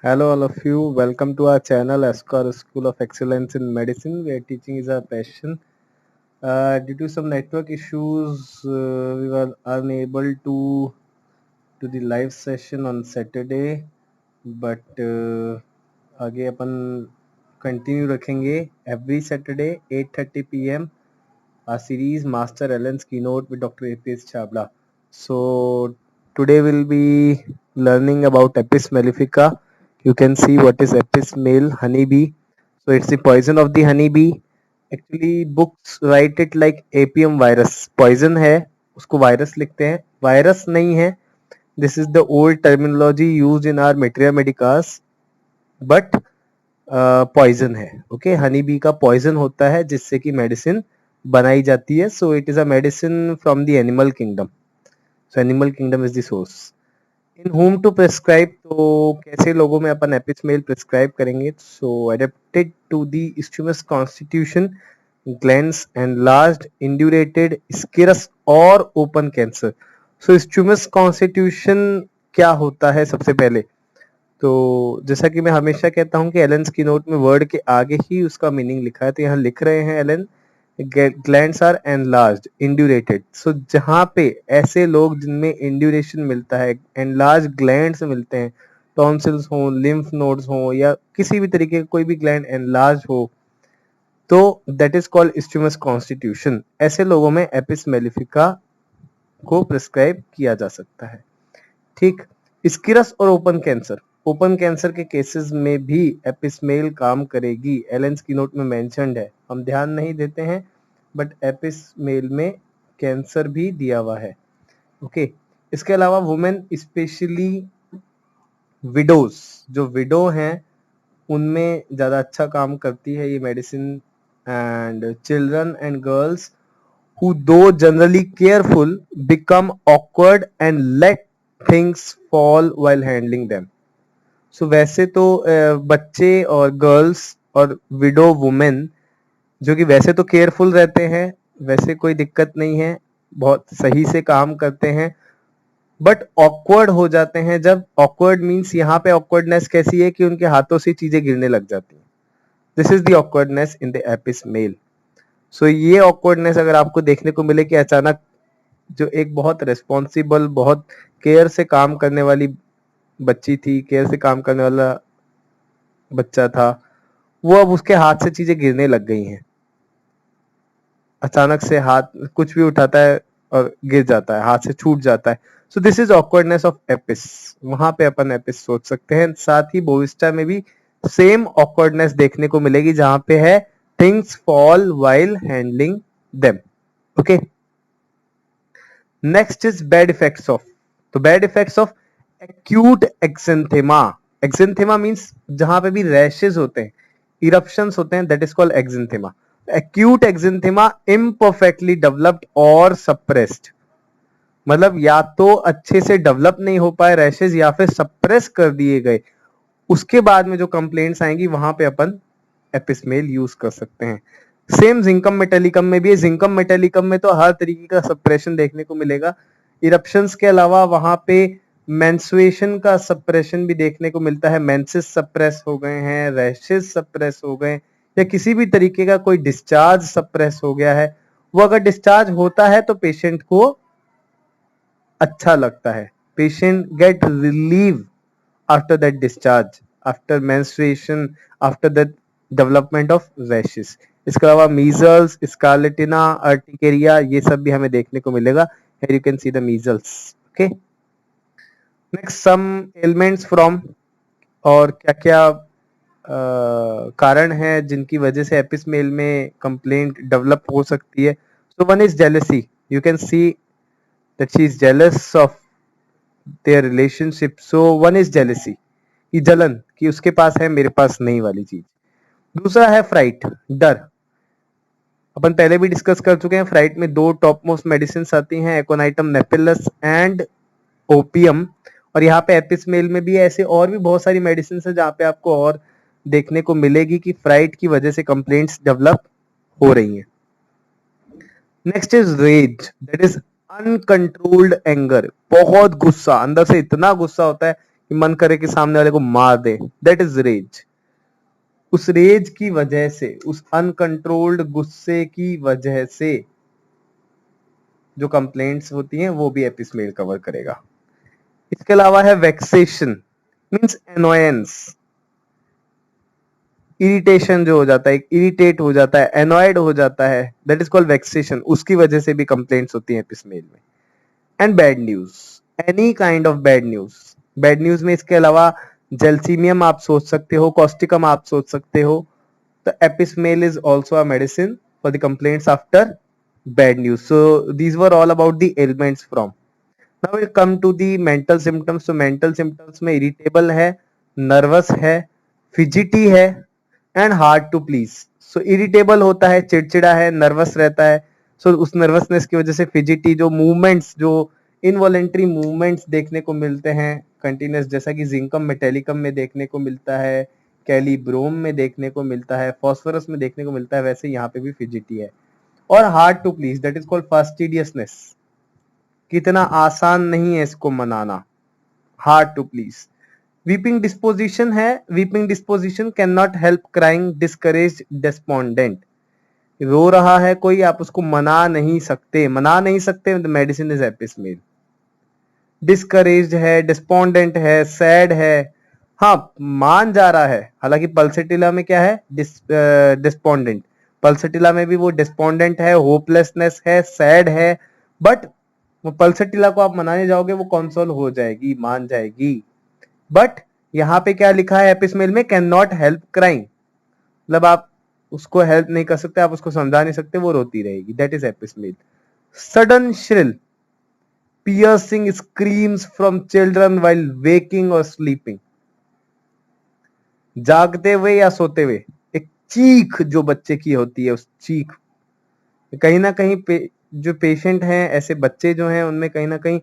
Hello, all of you. Welcome to our channel, Escor School of Excellence in Medicine, where teaching is our passion. Due to some network issues, we were unable to do the live session on Saturday, but आगे अपन continue रखेंगे every Saturday 8:30 p.m. our series Master Allen's Keynote with Dr. A.P.S. Chabla. So today we'll be learning about Apis mellifica. You can see what is Apis male honeybee. So it's the poison of the honeybee. Actually books write it like apium virus. Poison है, उसको virus लिखते हैं. Virus नहीं है. This is the old terminology used in our Materia Medicas. But poison है. Okay, honey bee का poison होता है जिससे कि मेडिसिन बनाई जाती है. So it is a medicine from the animal kingdom. So animal kingdom is the source. In home to prescribe, तो कैसे लोगों में अपन एपिसमेल प्रिस्क्राइब करेंगे. So adapted to the strumous constitution, glands enlarged, indurated, scirrhous और open cancer. So strumous constitution क्या होता है सबसे पहले. तो जैसा कि मैं हमेशा कहता हूं कि एलन की नोट में वर्ड के आगे ही उसका मीनिंग लिखा है. तो यहाँ लिख रहे हैं एलन, ग्लैंड्स आर एनलार्ज्ड, इंड्यूरेटेड. सो जहां पे ऐसे लोग जिनमें इंड्यूरेशन मिलता है, एनलार्ज ग्लैंड्स मिलते हैं, टॉन्सिल्स हो, लिम्फ नोड्स हो या किसी भी तरीके का कोई भी ग्लैंड एनलार्ज हो, तो दैट इज कॉल्ड स्ट्यूमस कॉन्स्टिट्यूशन. ऐसे लोगों में एपिस मेलिफिका को प्रिस्क्राइब किया जा सकता है. ठीक. स्किरस और ओपन कैंसर. ओपन कैंसर के केसेस में भी एपिसमेल काम करेगी. एलेंस की नोट में मेंशन्ड है, हम ध्यान नहीं देते हैं, बट एपिसमेल में कैंसर भी दिया हुआ है. ओके. इसके अलावा वुमेन, स्पेशली विडोज, जो विडो हैं उनमें ज्यादा अच्छा काम करती है ये medicine. And children and girls who though generally careful become awkward and let things fall while handling them. So वैसे तो बच्चे और गर्ल्स और विडो वुमेन जो कि वैसे तो केयरफुल रहते हैं, वैसे कोई दिक्कत नहीं है, बहुत सही से काम करते हैं, बट ऑकवर्ड हो जाते हैं. जब ऑकवर्ड मीन्स यहाँ पे ऑकवर्डनेस कैसी है कि उनके हाथों से चीजें गिरने लग जाती हैं. This is the awkwardness in the apis mel. So ये ऑकवर्डनेस अगर आपको देखने को मिले कि अचानक जो एक बहुत रिस्पॉन्सिबल, बहुत केयर से काम करने वाली बच्ची थी, केयर से काम करने वाला बच्चा था, वो अब उसके हाथ से चीजें गिरने लग गई हैं. अचानक से हाथ कुछ भी उठाता है और गिर जाता है, हाथ से छूट जाता है. So this is awkwardness of Apis. वहां पे अपन एपिस सोच सकते हैं. साथ ही बोविस्टा में भी सेम ऑकवर्डनेस देखने को मिलेगी जहां पे है things fall while handling them. Okay. Next is bad effects of. तो bad effects of acute exanthema. Exanthema means जहां पे भी rashes होते हैं, eruptions होते हैं, that is called exanthema. Acute exanthema imperfectly developed or suppressed. मतलब या तो अच्छे से डेवलप नहीं हो पाए रैशेज या फिर सप्रेस कर दिए गए. उसके बाद में जो कंप्लेंट्स आएंगी वहां पे अपन एपिसमेल यूज कर सकते हैं. सेम जिंकम मेटालिकम में भी है. जिंकम मेटालिकम में तो हर तरीके का सप्रेशन देखने को मिलेगा. इरप्शंस के अलावा वहां पे मेंस्ट्रुएशन का सप्रेशन भी देखने को मिलता है. मेंसेस सप्रेस हो गए हैं, रैशेस सप्रेस हो गए, या किसी भी तरीके का कोई डिस्चार्ज सप्रेस हो गया है. वो अगर डिस्चार्ज होता है तो पेशेंट को अच्छा लगता है. Patient get relieve after that discharge, after menstruation, after the development of rashes. इसके अलावा मीजल्स, स्कारलेटिना, अर्टिकेरिया, ये सब भी हमें देखने को मिलेगा. Here you can see the measles. Okay. Next, some ailments from, और क्या क्या कारण है जिनकी वजह से एपिसमेल में कंप्लेंट डेवलप हो सकती है. So one is jealousy. You can see that she is jealous of their relationship. So one is jealousy, कि जलन, कि उसके पास है मेरे पास नहीं वाली चीज. दूसरा है फ्राइट, डर. अपन पहले भी डिस्कस कर चुके हैं. फ्राइट में दो टॉप मोस्ट मेडिसिन आती हैं, एकोनाइटम नेपिलस एंड ओपियम. और यहाँ पे एपिसमेल में भी ऐसे और भी बहुत सारी मेडिसिन है जहाँ पे आपको और देखने को मिलेगी कि फ्राइट की वजह से कंप्लेंट्स डेवलप हो रही हैं. Next is rage, that is uncontrolled anger. बहुत गुस्सा, अंदर से इतना गुस्सा होता है कि मन करे कि सामने वाले को मार दे, दैट इज रेज। उस रेज की वजह से, उस अनकंट्रोल्ड गुस्से की वजह से जो कंप्लेंट्स होती हैं वो भी एपिसमेल कवर करेगा। इसके अलावा है वेक्सेशन, मींस एनोयंस, इरिटेशन जो हो जाता है, इरिटेट हो जाता है, एनॉयड हो जाता है, दैट इज कॉल्ड वेक्सेशन, उसकी वजह से भी कंप्लेंट्स होती हैं एपिसमेल में। And bad news, any kind of bad news. Bad news में इसके अलावा जेलसीमियम आप सोच सकते हो, कॉस्टिकम आप सोच सकते हो। तो apis mel is also a medicine for the complaints after bad news. So these were all about the ailments from. Now we'll come to the mental symptoms. So mental symptoms में irritable है, nervous है, fidgety है and hard to please. So irritable होता है, चिड़चिड़ा है, nervous रहता है. So उस nervousness की वजह से fidgety जो movements, जो involuntary movements देखने को मिलते हैं continuous, जैसा कि जिंकम मेटेलिकम में देखने को मिलता है, कैलिब्रोम में देखने को मिलता है, फॉस्फोरस में देखने को मिलता है, वैसे यहाँ पे भी fidgety है। और hard to please, that is called fastidiousness, कितना आसान नहीं है इसको मनाना, hard to please. Weeping disposition है, weeping disposition can not help crying, discourage, despondent, रो रहा है कोई, आप उसको मना नहीं सकते, मना नहीं सकते, द मेडिसिन इज एपिसमेल। डिस्करेज है, डिस्पोंडेंट है, सैड है, हाँ मान जा रहा है, हालांकि पल्सेटिला में क्या है, डिस्पोंडेंट, पल्सेटिला में भी वो डिस्पोंडेंट है, होपलेसनेस है, सैड है, बट वो पल्सेटिला को आप मनाने जाओगे वो कंसोल हो जाएगी, मान जाएगी। बट यहाँ पे क्या लिखा है एपिसमेल में, कैन नॉट हेल्प क्राइंग, मतलब आप उसको हेल्प नहीं कर सकते, आप उसको समझा नहीं सकते, वो रोती रहेगी, that is apis mel. Sudden shrill piercing screams from children while waking or sleeping, जागते हुए या सोते हुए एक चीख जो बच्चे की होती है, उस चीख कहीं ना कहीं जो पेशेंट हैं, ऐसे बच्चे जो हैं, उनमें कहीं ना कहीं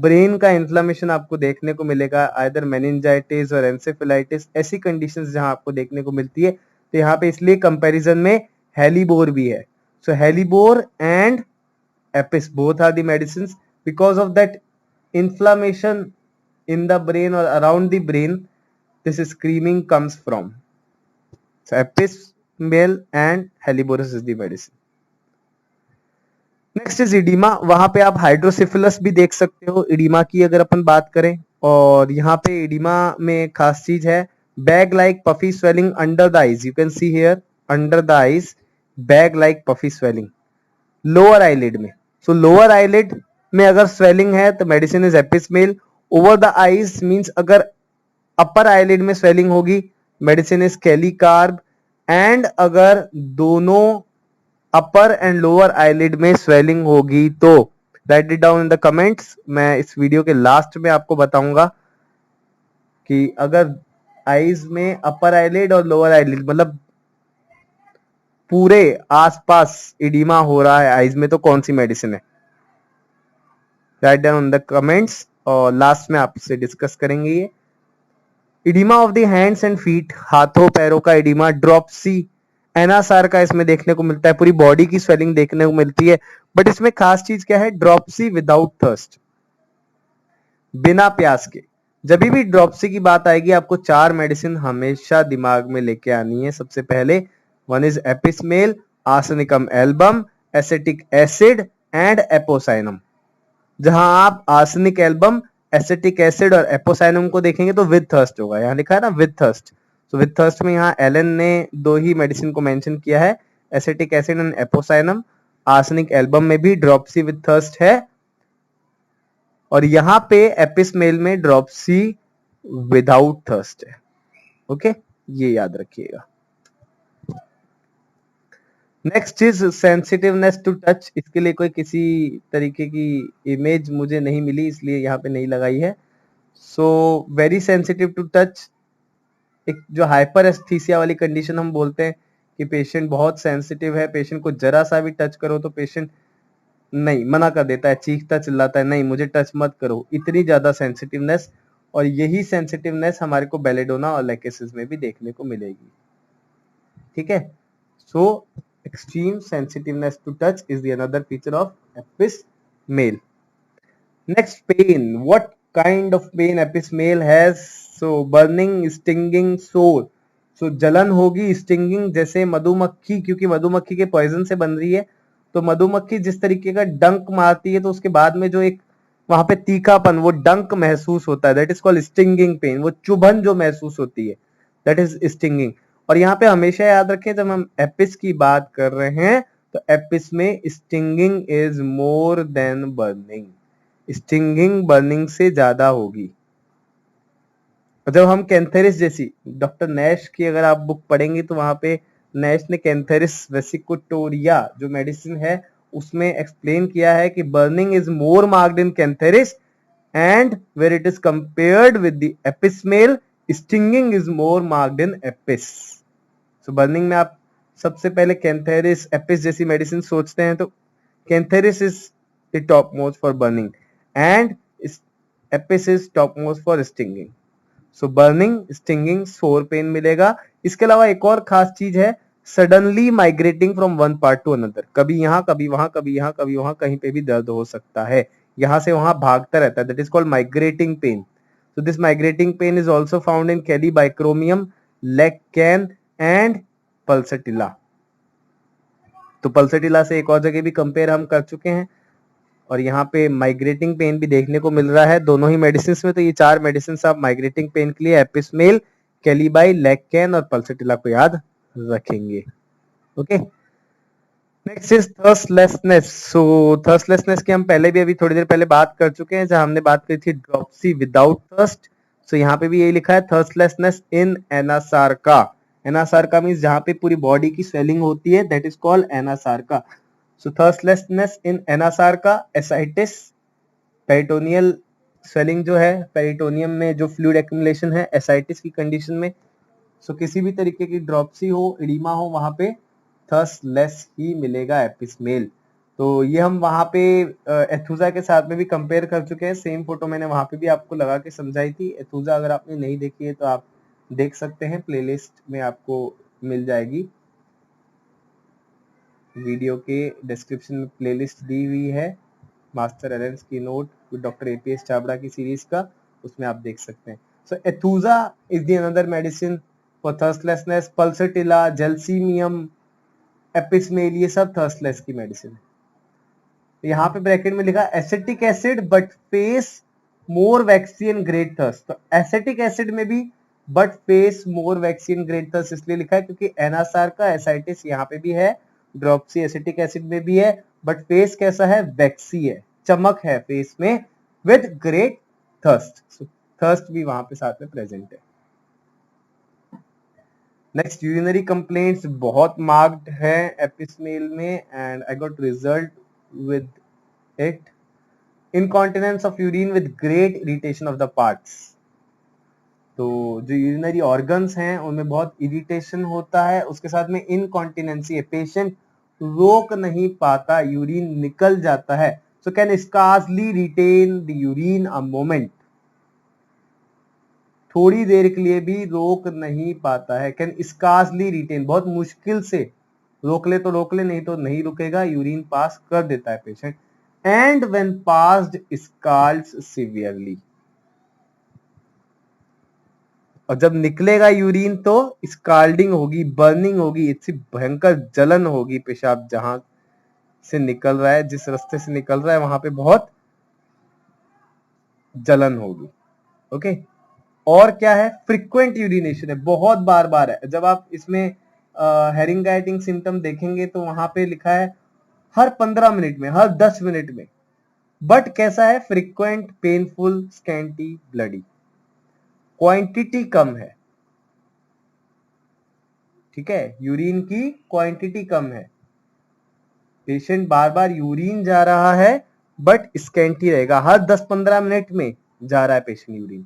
ब्रेन का इन्फ्लेमेशन आपको देखने को मिलेगा, आइदर मेनिंजाइटिस और एंसेफेलाइटिस, ऐसी कंडीशंस जहां आपको देखने को मिलती है। तो यहाँ पे इसलिए कंपैरिजन में हेलीबोर भी है। So hellebore and apis both are the medicines because of that inflammation in the brain or around the brain this screaming comes from. So epismale and helleborus is the medicine. Next is oedema, वहां पे आप हाइड्रोसिफिलस भी देख सकते हो oedema की अगर अपन बात करें। और यहाँ पे इडीमा में खास चीज है bag like puffy swelling under the eyes, you can see here under the eyes bag like puffy swelling, lower eyelid में। सो लोअर आईलिड में अगर स्वेलिंग है तो medicine is apis mel. Over the eyes means अगर upper eyelid में swelling होगी, medicine is kali carb. And अगर दोनों अपर एंड लोअर आईलिड में स्वेलिंग होगी तो write it down in the comments, मैं इस वीडियो के लास्ट में आपको बताऊंगा कि अगर आईज में अपर आईलिड और लोअर आईलिड मतलब पूरे आसपास इडीमा हो रहा है आईज में तो कौन सी मेडिसिन है, write down in the comments और लास्ट में आपसे डिस्कस करेंगे ये। Oedema of the hands and feet, हाथों पैरों का इडीमा, ड्रॉप्सी, एनासार का इसमें देखने को मिलता है, पूरी बॉडी की स्वेलिंग देखने को मिलती है। बट इसमें खास चीज क्या है, ड्रॉप्सी विदाउट थर्स्ट, बिना प्यास के। जब भी ड्रॉप्सी की बात आएगी आपको 4 मेडिसिन हमेशा दिमाग में लेके आनी है। सबसे पहले one is apis mel, arsenicum album, acetic acid and apocynum. जहां आप आर्सेनिक एल्बम, एसिटिक एसिड और एपोसाइनम को देखेंगे तो विद थर्स्ट होगा, यहाँ लिखा है ना विद थर्स्ट। तो विद थर्स्ट में यहाँ एलन ने 2 ही मेडिसिन को मेंशन किया है, acetic acid and Apocynum. Arsenic album में भी ड्रॉप्सी विद थर्स्ट है और यहाँ पे एपिसमेल में ड्रॉप्सी विदाउट थर्स्ट है। ओके, ये याद रखिएगा। Next is sensitiveness to touch, इसके लिए कोई किसी तरीके की इमेज मुझे नहीं मिली इसलिए यहाँ पे नहीं लगाई है। So very sensitive to touch, एक जो हाइपर एस्थीसिया वाली कंडीशन हम बोलते हैं कि पेशेंट बहुत सेंसिटिव है, पेशेंट को जरा सा भी टच करो तो पेशेंट नहीं मना कर देता है, चीखता चिल्लाता है नहीं मुझे टच मत करो, इतनी ज्यादा सेंसिटिवनेस। और यही सेंसिटिवनेस हमारे को बेलेडोना और लेकेसिस में भी देखने को मिलेगी। ठीक है, सो extreme sensitiveness to touch is the another feature of epismale. Next, pain. What kind of pain epismale has? So burning, stinging, sore. So जलन होगी, स्टिंगिंग जैसे मधुमक्खी, क्योंकि मधुमक्खी के पॉइजन से बन रही है, तो मधुमक्खी जिस तरीके का डंक मारती है तो उसके बाद में जो एक वहां पे तीखापन, वो डंक महसूस होता है, that is called stinging pain. वो चुभन जो महसूस होती है, दैट इज स्टिंगिंग। और यहाँ पे हमेशा याद रखें, जब हम एपिस की बात कर रहे हैं तो एपिस में stinging is more than burning. Stinging burning से ज्यादा होगी। जब हम कैंथेरिस जैसी, डॉक्टर नैश की अगर आप बुक पढ़ेंगे तो वहां पे नैश ने कैंथेरिस वेसिकुटोरिया जो मेडिसिन है उसमें एक्सप्लेन किया है कि burning is more marked in cantharis and where it is compared with the apis mel, stinging is more marked in apis. So burning में आप सबसे पहले कैंथेरिस, एपिस जैसी मेडिसिन सोचते हैं तो cantharis is the top most for burning and Apis is top most for stinging. So burning, stinging, सोर pen मिलेगा। इसके अलावा एक और खास चीज है, suddenly migrating from one part two another. कभी यहाँ, कभी वहां, कभी यहाँ, कभी वहां, कहीं पे भी दर्द हो सकता है, यहाँ से वहां भागता रहता है, that is called migrating pain. So this migrating pain is also found in kali bichromicum, lac can and pulsatilla. तो पल्सेटिला से एक और जगह भी कंपेयर हम कर चुके हैं, और यहाँ पे माइग्रेटिंग पेन भी देखने को मिल रहा है दोनों ही मेडिसिन में। तो ये चार मेडिसिन आप माइग्रेटिंग पेन के लिए एपिस्मेल, कैलिबाई, लेगकैन और पल्सेटिला को याद रखेंगे। Okay, next is thirstlessness. So thirstlessness की हम पहले भी अभी थोड़ी देर पहले बात कर चुके हैं, जहां हमने बात करी थी ड्रॉप्सी विदाउट थर्स्ट। सो यहाँ पे भी यही लिखा है, thirstlessness in anasarca. Anasarca means जहां पे पूरी बॉडी की स्वेलिंग होती है, that is called anasarca. So thirstlethness in anasarca, ascites, peritoneal swelling जो है, पेरिटोनियम में जो फ्लूइड एक्यूमुलेशन है, एसाइटिस की कंडीशन में। सो किसी भी तरीके की ड्रॉप्सी हो, एडिमा हो, वहां पे थर्स्टलेस ही मिलेगा एपिस्मेल। तो ये हम वहां पे एथुजा के साथ में भी कंपेयर कर चुके हैं। सेम फोटो मैंने वहां पे भी आपको लगा के समझाई थी। एथुजा अगर आपने नहीं देखी है तो आप देख सकते हैं, प्लेलिस्ट में आपको मिल जाएगी। वीडियो के डिस्क्रिप्शन में प्लेलिस्ट दी हुई है, मास्टर एलेंस की नोट डॉक्टर एपीएस चावड़ा की सीरीज का, उसमें आप देख सकते हैं। So aethusa is the another medicine for thirstlessness. Pulsatilla, gelsemium, apis mel, ये सब थर्स्टलेस की मेडिसिन है। यहाँ पे ब्रैकेट में लिखा acetic acid but face more waxen great thirst. तो एसिटिक एसिड में भी but face more waxen great thirst इसलिए लिखा है क्योंकि एनासार्का, एसाइटिस यहाँ पे भी है, ड्रॉप्सी एसिटिक एसिड में भी है, बट फेस कैसा है, वैक्सी है, चमक है फेस में विद ग्रेट थर्स्ट। थर्स्ट भी वहां पे साथ में प्रेजेंट है। नेक्स्ट, यूरिनरी कंप्लेंट्स बहुत मार्क्ड है एपिस्मेल में, and I got result with it. Incontinence of urine with great irritation of the parts. तो जो यूरिनरी ऑर्गन्स हैं उनमें बहुत इरिटेशन होता है, उसके साथ में इनकॉन्टिनेंसी है, पेशेंट रोक नहीं पाता, यूरिन निकल जाता है। So can scarcely retain the urine a moment, थोड़ी देर के लिए भी रोक नहीं पाता है। कैन स्कार्सली रिटेन, बहुत मुश्किल से रोक ले तो रोक ले, नहीं तो नहीं रुकेगा, यूरिन पास कर देता है patient. And when passed scalds severely, और जब निकलेगा यूरिन तो स्काल्डिंग होगी, बर्निंग होगी, इतनी भयंकर जलन होगी, पेशाब जहां से निकल रहा है, जिस रास्ते से निकल रहा है वहां पे बहुत जलन होगी। ओके, और क्या है, फ्रीक्वेंट यूरिनेशन है, बहुत बार बार है। जब आप इसमें हेरिंगाइटिंग सिम्टम देखेंगे तो वहां पे लिखा है हर 15 मिनट में, हर 10 मिनट में, बट कैसा है, frequent, painful, scanty, bloody, quantity कम है। ठीक है, यूरिन की क्वांटिटी कम है, पेशेंट बार बार यूरिन जा रहा है बट स्कैंटी रहेगा, हर 10-15 मिनट में जा रहा है पेशेंट यूरिन।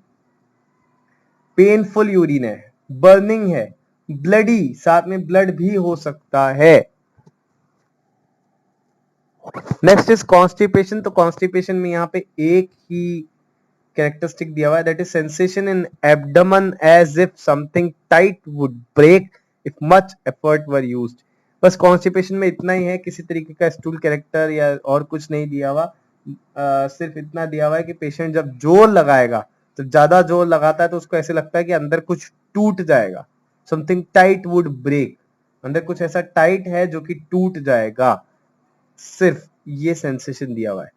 पेनफुल यूरिन है, बर्निंग है, ब्लडी, साथ में ब्लड भी हो सकता है। Next is constipation. तो कॉन्स्टिपेशन में यहाँ पे एक ही कैरेक्टरिस्टिक दिया हुआ है, that is sensation in abdomen as if something tight would break if much effort were used. बस कॉन्स्टिपेशन में इतना ही है, किसी तरीके का स्टूल कैरेक्टर या और कुछ नहीं दिया हुआ। सिर्फ इतना दिया हुआ है कि पेशेंट जब जोर लगाएगा, तो ज्यादा जोर लगाता है तो उसको ऐसे लगता है कि अंदर कुछ टूट जाएगा, समथिंग टाइट वुड ब्रेक, अंदर कुछ ऐसा टाइट है जो कि टूट जाएगा, सिर्फ ये सेंसेशन दिया हुआ है।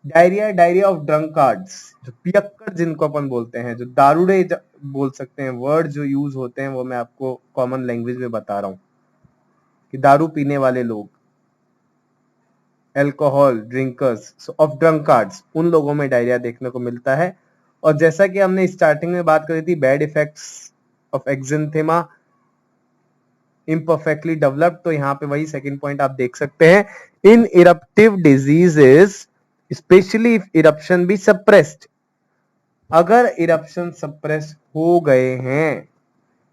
डायरिया, डायरिया ऑफ ड्रंकार्ड्स, जो पियक्कड़ जिनको अपन बोलते हैं, जो दारूड़े बोल सकते हैं, वर्ड जो यूज होते हैं वो मैं आपको कॉमन लैंग्वेज में बता रहा हूं कि दारू पीने वाले लोग, एल्कोहल ड्रिंकर्स ऑफ ड्रंकार्ड्स, उन लोगों में डायरिया देखने को मिलता है। और जैसा कि हमने स्टार्टिंग में बात करी थी, bad effects of exanthema imperfectly developed, तो यहाँ पे वही सेकंड पॉइंट आप देख सकते हैं, in eruptive diseases especially if eruption be suppressed, अगर इरप्शन सप्रेस हो गए हैं,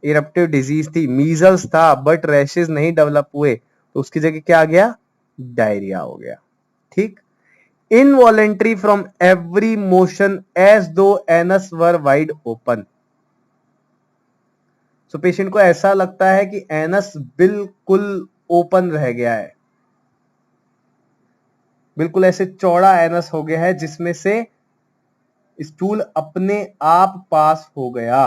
इरप्टिव डिजीज थी, मीजल्स था बट रैशेस नहीं डेवलप हुए, तो उसकी जगह क्या आ गया, डायरिया हो गया। ठीक, involuntary from every motion as though anus were wide open, so patient को ऐसा लगता है कि एनस बिल्कुल ओपन रह गया है, बिल्कुल ऐसे चौड़ा एनस हो गया है जिसमें से स्टूल अपने आप पास हो गया,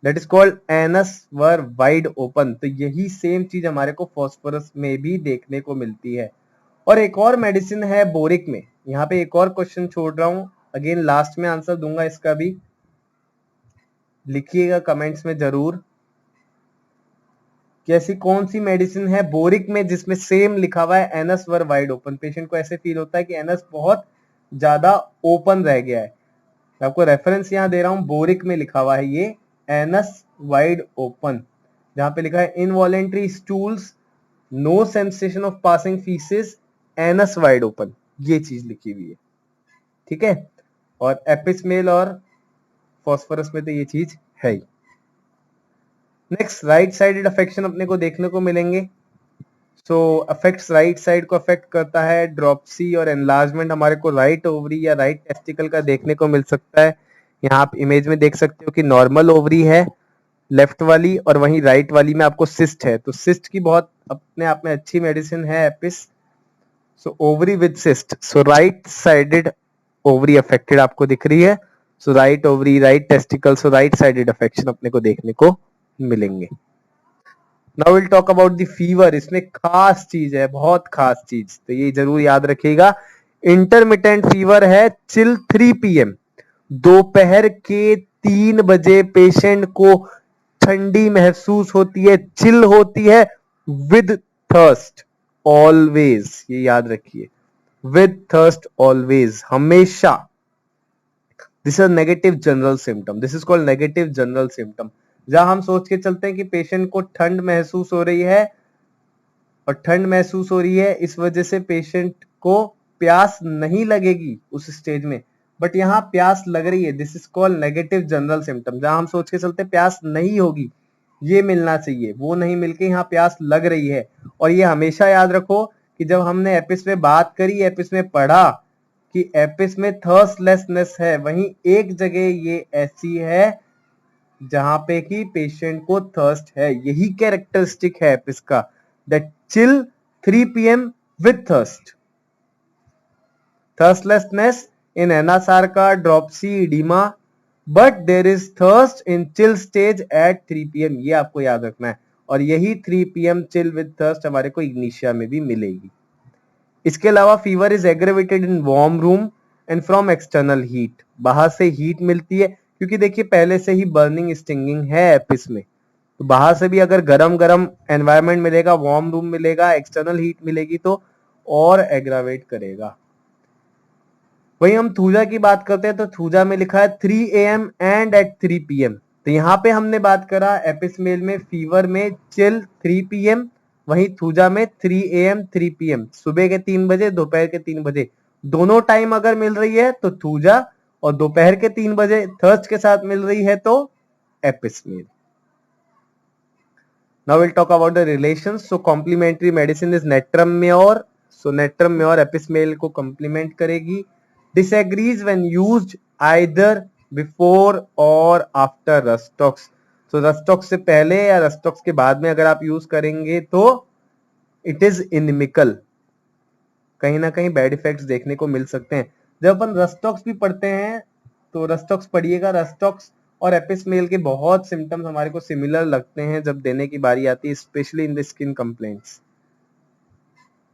that is called anus were wide open. तो यही सेम चीज हमारे को फास्फोरस में भी देखने को मिलती है। और एक और मेडिसिन है बोरिक में, यहाँ पे एक और क्वेश्चन छोड़ रहा हूं, अगेन लास्ट में आंसर दूंगा इसका भी, लिखिएगा कमेंट्स में जरूर कि ऐसी कौन सी मेडिसिन है बोरिक में जिसमें सेम लिखा हुआ है anus were wide open, patient को ऐसे फील होता है कि एनस बहुत ज्यादा ओपन रह गया है। मैं आपको रेफरेंस यहां दे रहा हूं, बोरिक में लिखा हुआ है ये एनस वाइड ओपन, जहां पे लिखा है involuntary stools, no sensation of passing faeces, anus wide open, ये चीज लिखी हुई है। ठीक है, और एपिसमेल और फॉस्फोरस में तो ये चीज है ही। नेक्स्ट, राइट साइडेड अफेक्शन अपने को देखने को मिलेंगे। सो अफेक्ट्स राइट साइड को अफेक्ट करता है, ड्रॉप्सी और एनलार्जमेंट हमारे को राइट ओवरी या राइट टेस्टिकल का देखने को मिल सकता है। यहाँ आप इमेज में देख सकते हो कि नॉर्मल ओवरी है लेफ्ट वाली, और वहीं राइट वाली में आपको सिस्ट है, तो सिस्ट की बहुत अपने आप में अच्छी मेडिसिन है Apis. So ovary with cyst, so right sided ovary affected आपको दिख रही है, सो राइट ओवरी, राइट टेस्टिकल, सो राइट साइडेड अफेक्शन अपने को देखने को मिलेंगे। Now will talk about the fever, इसमें खास चीज है, बहुत खास चीज, तो ये जरूर याद रखिएगा। इंटरमिटेंट फीवर है चिल 3 PM, दोपहर के 3 बजे पेशेंट को ठंडी महसूस होती है, चिल होती है, विद थर्स्ट ऑलवेज, ये याद रखिए, विद थर्स्ट ऑलवेज, हमेशा। This is negative general symptom, this is called negative general symptom, जहां हम सोच के चलते हैं कि पेशेंट को ठंड महसूस हो रही है, और ठंड महसूस हो रही है इस वजह से पेशेंट को प्यास नहीं लगेगी उस स्टेज में, बट यहाँ प्यास लग रही है, this is called negative general symptom. जहां हम सोच के चलते प्यास नहीं होगी, ये मिलना चाहिए, वो नहीं मिलके यहाँ प्यास लग रही है। और ये हमेशा याद रखो कि जब हमने एपिस में बात करी, एपिस में पढ़ा कि एपिस में थर्स्टलेसनेस है, वहीं एक जगह ये ऐसी है जहां पे कि पेशेंट को थर्स्ट है, यही कैरेक्टरिस्टिक है एपिस का, that chill 3 PM with thirst, thirstlessness in anasarca, dropsy, edema, but there is thirst in chill stage at 3 PM, ये आपको याद रखना है। और यही 3 PM chill with thirst हमारे को इग्निशिया में भी मिलेगी। इसके अलावा fever is aggravated in warm room and from external heat, बाहर से हीट मिलती है, क्योंकि देखिए पहले से ही बर्निंग स्टिंगिंग है एपिस में, तो बाहर से भी अगर गरम गरम एनवायरनमेंट मिलेगा, वार्म रूम मिलेगा, एक्सटर्नल हीट मिलेगी, तो और एग्रावेट करेगा। वही हम थूजा की बात करते हैं, तो थूजा में लिखा है 3 AM एंड एट 3 PM, तो यहाँ पे हमने बात करा एपिसमेल में फीवर में चिल 3 PM, वहीं थूजा में 3 AM 3 PM, सुबह के 3 बजे, दोपहर के 3 बजे, दोनों टाइम अगर मिल रही है तो थूजा, और दोपहर के 3 बजे थर्स्ट के साथ मिल रही है तो एपिसमेल। Now we'll talk about the relations. So complementary medicine is Natrum Mayor. So Natrum Mayor epismale को complement करेगी. Disagrees when used either before or after Rustox. So Rustox से पहले या Rustox के बाद में अगर आप यूज करेंगे तो it is inimical. कहीं ना कहीं बैड इफेक्ट्स देखने को मिल सकते हैं। जब अपन रस्टॉक्स भी पढ़ते हैं तो रस्टॉक्स पढ़िएगा, रस्टॉक्स और एपिसमेल के बहुत सिम्टम्स हमारे को सिमिलर लगते हैं जब देने की बारी आती है, specially in the skin complaints.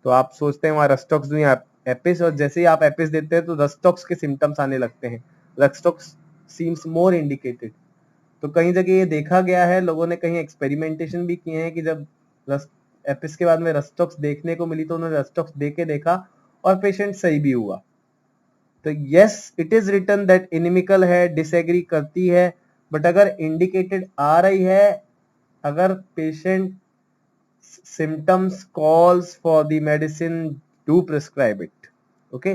तो आप सोचते हैं वहां रस्टॉक्स दूं या एपिस, और जैसे ही आप एपिस देते हैं तो रस्टॉक्स के सिम्टम्स आने लगते हैं। रस्टॉक्स सीम्स मोर इंडिकेटेड। तो कई जगह ये देखा गया है, लोगों ने कहीं एक्सपेरिमेंटेशन भी किए हैं कि जब एपिस के बाद में रस्टॉक्स देखने को मिली तो उन्होंने रस्टॉक्स दे के देखा और पेशेंट सही भी हुआ। तो yes, it is written that inimical है, डिसएग्री करती है, बट अगर इंडिकेटेड आ रही है, अगर patient symptoms calls for the medicine, do prescribe it. Okay.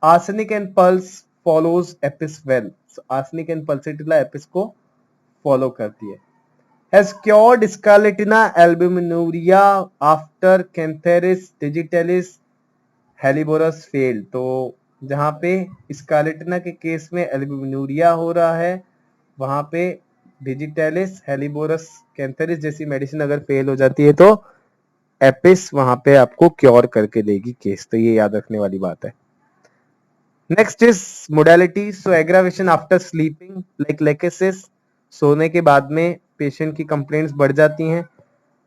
Arsenic and pulse follows epis well. So arsenic and pulsatilla epis को follow करती है. Has cured Scarlatina albuminuria after Cantharis digitalis helleborus failed. तो जहां पे स्कारलेटिना के case में एल्ब्यूमिनूरिया हो रहा है, वहां पे डिजिटलिस हेलिबोरस कैंथेरिस जैसी मेडिसिन अगर फेल हो जाती है तो एपिस वहां पे आपको क्योर करके देगी केस। तो ये याद रखने वाली बात है। Next is modality. So aggravation after sleeping like lachesis, सोने के बाद में पेशेंट की कंप्लेंट्स बढ़ जाती हैं।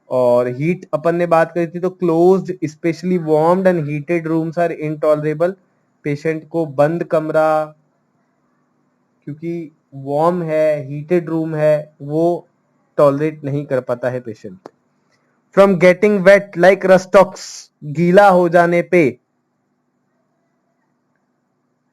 और हीट अपन ने बात करी थी, तो closed specially warmed and heated rooms are intolerable. Patient को बंद कमरा, क्योंकि वार्म है, हीटेड रूम है, वो टॉलरेट नहीं कर पाता है patient. From getting wait like rhus tox, गीला हो जाने पे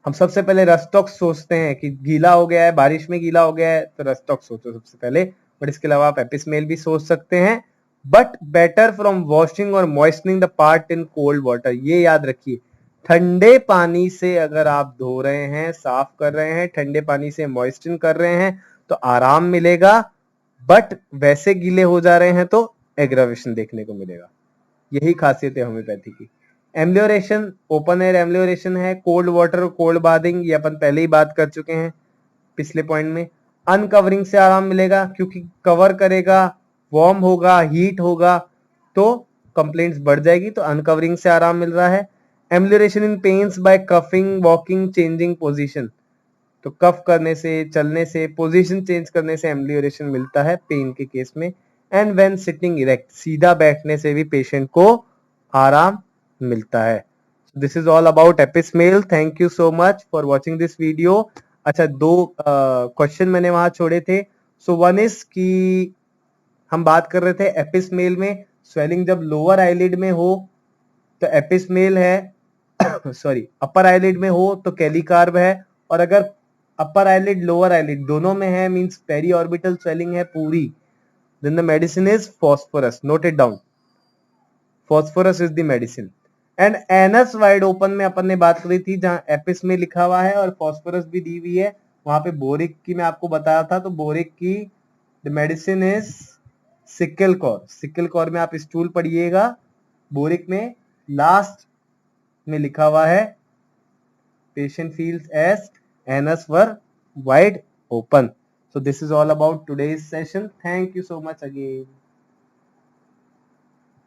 हम सबसे पहले रस्टॉक्स सोचते हैं कि गीला हो गया है, बारिश में गीला हो गया है तो रस्टॉक्स सोचो सबसे पहले, बट इसके अलावा आप एपिसमेल भी सोच सकते हैं। बट बेटर फ्रॉम वॉशिंग और moistening the part in cold water. ये याद रखिए, ठंडे पानी से अगर आप धो रहे हैं, साफ कर रहे हैं, ठंडे पानी से मॉइस्टन कर रहे हैं तो आराम मिलेगा, बट वैसे गीले हो जा रहे हैं तो एग्रावेशन देखने को मिलेगा। यही खासियत है होम्योपैथी की। एम्लियोरेशन, ओपन एयर एम्लियोरेशन है, कोल्ड वाटर, कोल्ड बाथिंग, ये अपन पहले ही बात कर चुके हैं पिछले पॉइंट में। अनकवरिंग से आराम मिलेगा, क्योंकि कवर करेगा, वार्म होगा, हीट होगा तो कंप्लेंट्स बढ़ जाएगी, तो अनकवरिंग से आराम मिल रहा है। Amelioration in pains by coughing, walking, changing position, तो कफ करने से, चलने से, पोजीशन चेंज करने से एम्लियोरेशन मिलता है पेन के केस में। एंड व्हेन सिटिंग इरेक्ट, सीधा बैठने से भी पेशेंट को आराम मिलता है। This is all about apis mel. Thank you so much for watching this video. अच्छा, दो क्वेश्चन मैंने वहां छोड़े थे। सो वन इज की हम बात कर रहे थे एपिसमेल में स्वेलिंग जब लोअर आईलिड में हो तो एपिसमेल है सॉरी, अपर आईलिड में हो तो कैलिकार्ब है, और अगर अपर आईलिड लोअर आईलिड दोनों में है, मींस पेरी ऑर्बिटल स्वेलिंग है पूरी, then the medicine is phosphorus. Note it down, phosphorus is the medicine. And anus wide open में अपन ने बात करी थी जहां एपिस में लिखा हुआ है और फॉस्फोरस भी दी हुई है, वहां पे बोरिक की मैं आपको बताया था, तो बोरिक की the medicine is secale cor. Secale cor में आप स्टूल पढ़िएगा, बोरिक में लास्ट में लिखा हुआ है patient feels as anus were wide open. So this is all about today's session. Thank you so much again.